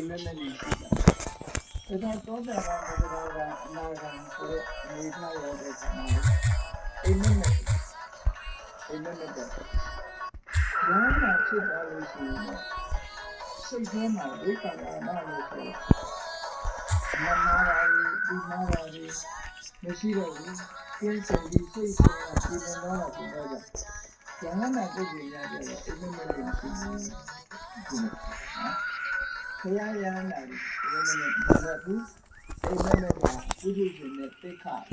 မဲ့မဲ့နေရှိတာဒါတော့တော့ကအနာဂတ်ဆိုတော့အနေထားရတဲ့ဆန္ဒအိမ်မဲ့မဲ့တဲ့ဘာမှဖြစ်သွားလို့ရှိရင်စိတ်ထဲမှာဝိပဿနာလို့ဆိုမနာပါဘူးဒီနာပါဘူးမရှိတော့ဘူးကျင်းစုံပြီးစိတ်ဆုံးကပြည်နေတော့တာပြောကြ။ဉာဏ်နဲ့ပုဂ္ဂိုလ်ရကြတော့အိမ်မက်မဲ့လို့ရှိနေတယ်။ဘုရားရဟန္တာတွေအိမ်မက်မဲ့ဘူးအိမ်မက်မဲ့ကပုထုဇဉ်နဲ့သိက္ခာ။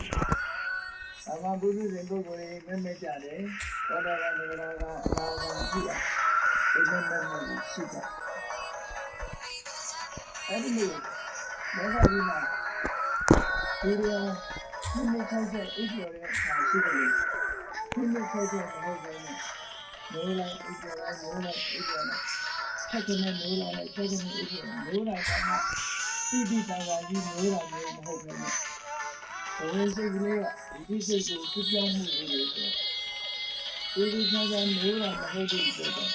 ဘာမှပုထုဇဉ်ပုဂ္ဂိုလ်တွေမက်မဲ့ကြတယ်။သောတာပန်သရဂါအနာဂံကြည့်တာအိမ်မက်မဲ့လို့ရှိတာ။အဲ့ဒီလိုမေဃကြီးမှာဒီလိုမိမိခိုက်တဲ့အိပ်ကျော်တဲ့အခါရှိတယ်လို့မိမိခိုက်တဲ့မဟုတ်ဘဲနဲ့နိုးလိုက်အိပ်ကျော်လိုက်နိုးလိုက်အိပ်ကျော်လိုက်ထက်ကနေနိုးလိုက်ထက်ကနေအိပ်ကျော်နိုးလိုက်တော့တိတိတန်တာကြီးနိုးတာမျိုးမဟုတ်ဘဲနဲ့ဘဝစိတ်ကလေးကဒီစိတ်ကိုပြပြောင်းမှုလေးတွေဆိုဒီဒီချာချာနိုးတာမဟုတ်ဘူးဆိုတော့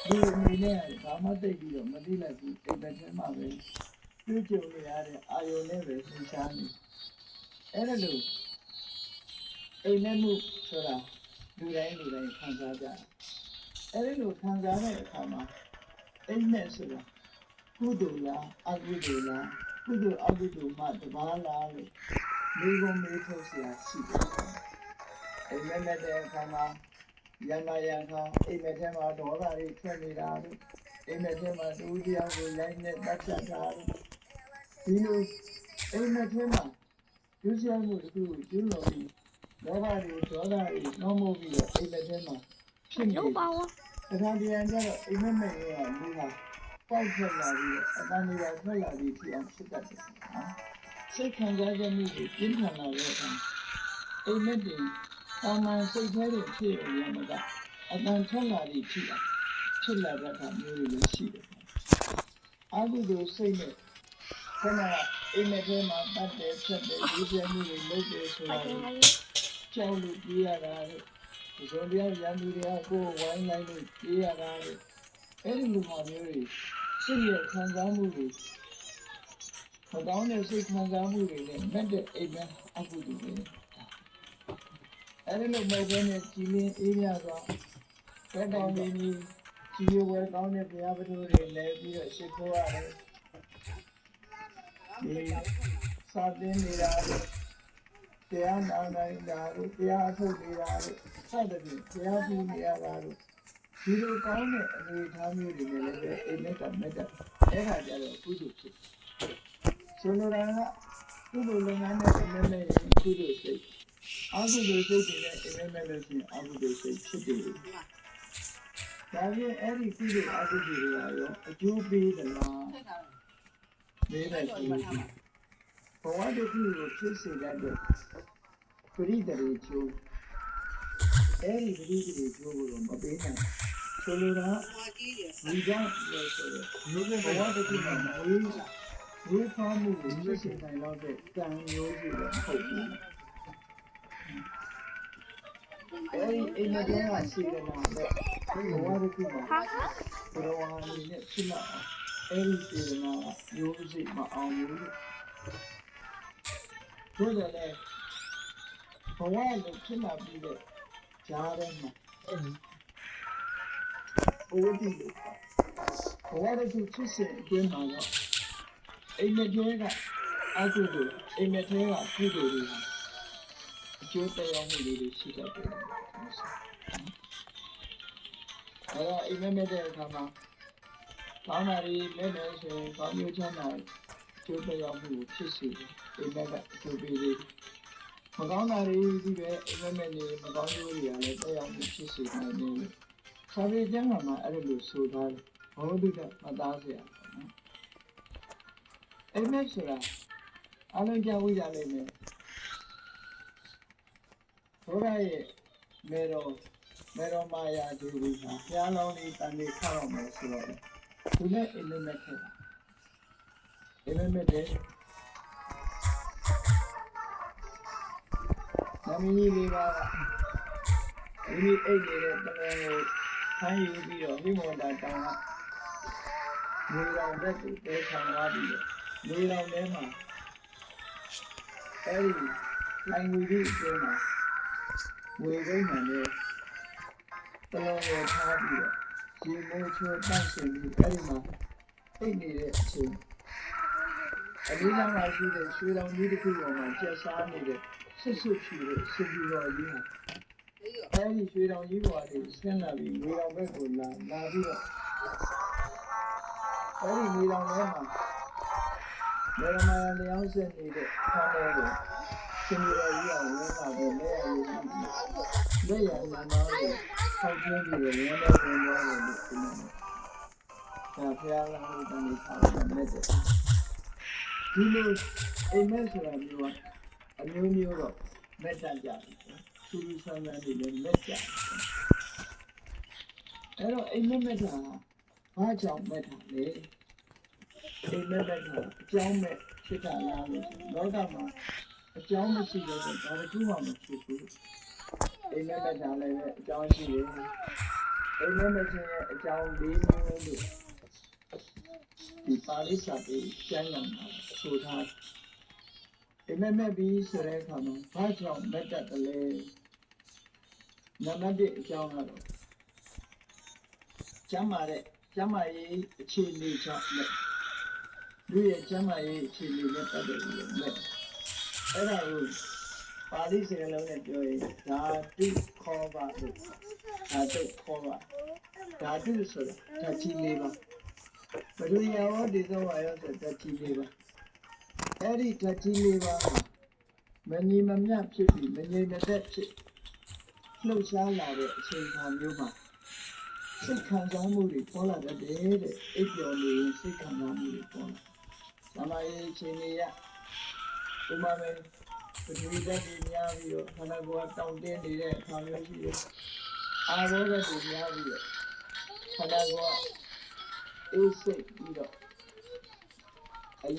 ဒီအနေနဲ့ဘာမှသိပြီးတော့မသိလိုက်ဘူးအိမ်ဘက်ထဲမှာပဲတွေ့ကြုံနေရတဲ့အာယုန်နဲ့ပဲသင်္ချာနေအဲ့ဒါလို့အိမ်မက်မှုဆိုတာလူတိုင်းခံစားကြတယ်အဲ့ဒီလိုခံစားတဲ့အခါမှာအိမ်မက်ဆိုတာကုသိုလ်လားအကုသိုလ်လားကုသိုလ်အကုသိုလ်မှတပါးလားလို့မိဘမေးထုတ်เสียရှိတယ်အိမ်မက်နဲ့တဲ့အခါမှာယန္တာယံခါအိမ်မက်ထဲမှာဒေါသတွေထွက်နေတာလို့အိမ်မက်ထဲမှာတူတရားကိုလိုင်းနဲ့တက်ဖြတ်တာလို့ဒီလိုအိမ်မက်ထဲမှာကျူးကျော်မှုတစ်ခုကိုကျူးလွန်ပြီးလောဘတွေဒေါသတွေနှောမိုးပြီးတော့အိမ်မက်ထဲမှာဖြစ်နေတယ်။ဒါတရားကျတော့အိမ်မက်မဲ့ရောလူဟာပေါက်ထွက်လာပြီးအတန်တွေကထွက်လာပြီးဖြစ်အောင်ဖြစ်တတ်တယ်။စိတ်ခံစားချက်မှုကိုပြင်းထန်လာတဲ့အခါအိမ်မက်တွေတာမန်စိတ်ထဲတွေဖြစ်ရမှာကအတန်ထွက်လာပြီးဖြစ်အောင်ဖြစ်လာတဲ့အခါမျိုးတွေလည်းရှိတယ်။အကုသိုလ်စိတ်နဲ့ခဏအိမ်မက်ထဲမှာတတ်တယ်ဖြတ်တယ်ဒီပြမှုတွေလုပ်တယ်ဆိုတာကြောက်လို့ပြေးရတာလေဒီလိုတရားရန်သူတွေကကိုယ်ဝိုင်းလိုက်လို့ပြေးရတာလေအဲ့ဒီလိုမျိုးတွေစိတ်ရဲ့ခံစားမှုတွေမကောင်းတဲ့စိတ်ခံစားမှုတွေနဲ့မက်တဲ့အိမ်မက်အကုသိုလ်တွေအဲ့ဒီလိုမဟုတ်ဘဲနဲ့ကြည်လင်းအေးမြစွာဘယ်တော်နေကြီးကြည်ဝဲကောင်းတဲ့ဘုရားပထုတွေလည်းပြီးတော့ရှိခိုးရတယ်ဒီစာသင်နေတာတရားနာနေတာတရားထုတ်နေတာစသဖြင့်တရားပြုနေရတာဒီလိုကောင်းတဲ့အနေအထားမျိုးတွေနဲ့လည်းအိမ်မက်ကမက်တဲ့အဲ့ဒါကြတော့ကုသိုလ်ဖြစ်ဆိုလိုတာကကုသိုလ်လုပ်ငန်းနဲ့အိမ်မက်နဲ့ကုသိုလ်စိတ်အကုသိုလ်စိတ်တွေနဲ့အိမ်မက်နဲ့လို့ရှိရင်အကုသိုလ်စိတ်ဖြစ်တယ်ဒါပြင်အဲ့ဒီကုသိုလ်အကုသိုလ်တွေရောအကျိုးပေးသလားမေးတယ်ဆိုလို့ဘဝတစ်ခုကိုဖြစ်စေတဲ့ပရိသေရေချိုးအဲ့ဒီပရိသေရေချိုးကိုမပေးနိုင်ဆိုလိုတာဒီကြောင့်လို့ဆိုတော့ဘဝတစ်ခုမှာဝေးဖောင်းမှုကိုဖြစ်စေနိုင်တော့တဲ့ကံမျိုးစုတော့မဟုတ်ဘူးအဲ့ဒီအိမ်မက်ထဲမှာရှိတယ်လားဘဝတစ်ခုမှာဘဝအနေနဲ့ဖြစ်လာအဲ့ဒီစေတနာရိုးစိတ်မအောင်ဘူးတို့လည်းဘဝလို့ဖြစ်လာပြီးတဲ့ကြားထဲမှာဘဝတည်လို့ဘဝတစ်ခုဖြစ်စဉ်အတွင်းမှာတော့အိမ်မက်ထဲကအကုသိုလ်အိမ်မက်ထဲကကုသိုလ်တွေဟာအကျိုးတရားမှုတွေရှိတတ်တယ်အဲတော့အိမ်မက်မဲ့တဲ့အခါမှာကောင်းတာတွေမဲ့မယ်ဆိုရင်ကောင်းကျိုးချမ်းသာကျိုးတရားမှုကိုဖြစ်စေတယ်အိမ်မက်ကအကျိုးပေးတယ်မကောင်းတာတွေဒီပဲအိမ်မက်မဲ့နေမကောင်းကျိုးတွေကလည်းတရားမှုဖြစ်စေနိုင်တယ်ဆာပေကျမ်းမှာအဲ့လိုဆိုထားတယ်ဘောဓိကမသားစရာနော်အိမ်မက်ဆိုတာအလုံးကြဝိကြလိမ့်မယ်ဘုရားရဲ့မေတော်မာယာဒေဝီဟာဘုရားလောင်းလေးတန်လေးခါတော့မယ်ဆိုတော့သူလည်းအိမ်မက်ခဲ့တာအိမ်မက်တဲ့သမီးလေးပါဒီအိတ်နေတဲ့တမန်ကိုဖမ်းယူပြီးတော့မိမောတာတောင်းက နေတော်ဘက်ကိုတဲဆောင်သွားပြီးတော့နေတော်ထဲမှာအဲ့ဒီလိုင်းကြီးအတွင်းမှာဝေကိန်းမှန်နဲ့တလုံးရထားပြီးတော့ရေမိုးချိုးတန့်စင်ပြီးအဲ့ဒီမှာအိတ်နေတဲ့အချိန်အလေးစားမှရှိတဲ့ရွှေတောင်ကြီးတစ်ခုပေါ်မှာကျက်စားနေတဲ့ဆွတ်ဆွတ်ဖြူတဲ့စပူတော်ကြီးဟာအဲ့ဒီရွှေတောင်ကြီးပေါ်ကနေဆင်းလာပြီးနေတော်ဘက်ကိုလာပြီးတော့အဲ့ဒီနေတော်ထဲမှာမေရမာလျောင်းစင်နေတဲ့ခါတော်ကိုရှင်ရည်ကြီးအောင်ဝင်လာပြီးလက်ရည်လက်ရည်နာမကိုထောက်ပြပြီးတော့ဝင်တော့ဝင်သွားတယ်လို့ပြောတယ်။ဒါဖျားလာလို့တန်နေထားတယ်မဲ့တယ်။ဒီလိုအိမ်မက်ဆိုတာမျိုးကအမျိုးမျိုးတော့မက်တတ်ကြတယ်။သူလူဆန်းဆန်းတွေလည်းမက်ကြတယ်။အဲ့တော့အိမ်မက်တာဘာကြောင့်မက်တာလဲ။အိမ်မက်တာအကြောင်းမဲ့ဖြစ်တာလားလို့လောကမှာအကြောင်းမရှိတော့ဘာတစ်ခုမှမဖြစ်ဘူးအိမ်မက်တာလည်းပဲအကြောင်းရှိတယ်အိမ်မက်ခြင်းရဲ့အကြောင်း၄မျိုးလို့ဒီပါဠိစာပေကျမ်းဂန်မှာဆိုထားအိမ်မက်ပြီးဆိုတဲ့အခါမှာဘာကြောင့်မက်တတ်တယ်လဲနံပါတ်1အကြောင်းကတော့ကျမ်းမာရေးအခြေအနေကြောင့်လူရဲ့ကျမ်းမာရေးအခြေအနေနဲ့ပတ်သက်ပြီးတော့အဲ့ဒါကိုပါဠိစကားလုံးနဲ့ပြောရင်ဓာတုခေါ်ပါလို့ဓာတုခေါ်ပါဓာတုဆိုတာဓာတ်ကြီးလေးပါဘယ်လိုရောဒီတော့ရောဆိုဓာတ်ကြီးလေးပါအဲ့ဒီဓာတ်ကြီးလေးပါမငြိမမြဖြစ်ပြီးမငြိမသက်ဖြစ်လှုပ်ရှားလာတဲ့အချိန်ခါမျိုးမှာစိတ်ခံစားမှုတွေပေါ်လာတဲ့အိပ်ပျော်နေစိတ်ခံစားမှုတွေပေါ်လာသမားရေးအခြေအနေရဥမာမဲ့ပထဝီဓာတ်တွေများပြီးတော့ခန္ဓာကိုယ်ကတောင့်တင်းနေတဲ့အခါမျိုးရှိတယ်။အာဘောဓာတ်တွေများပြီးတော့ခန္ဓာကိုယ်ကအေးစိတ်ပြီးတော့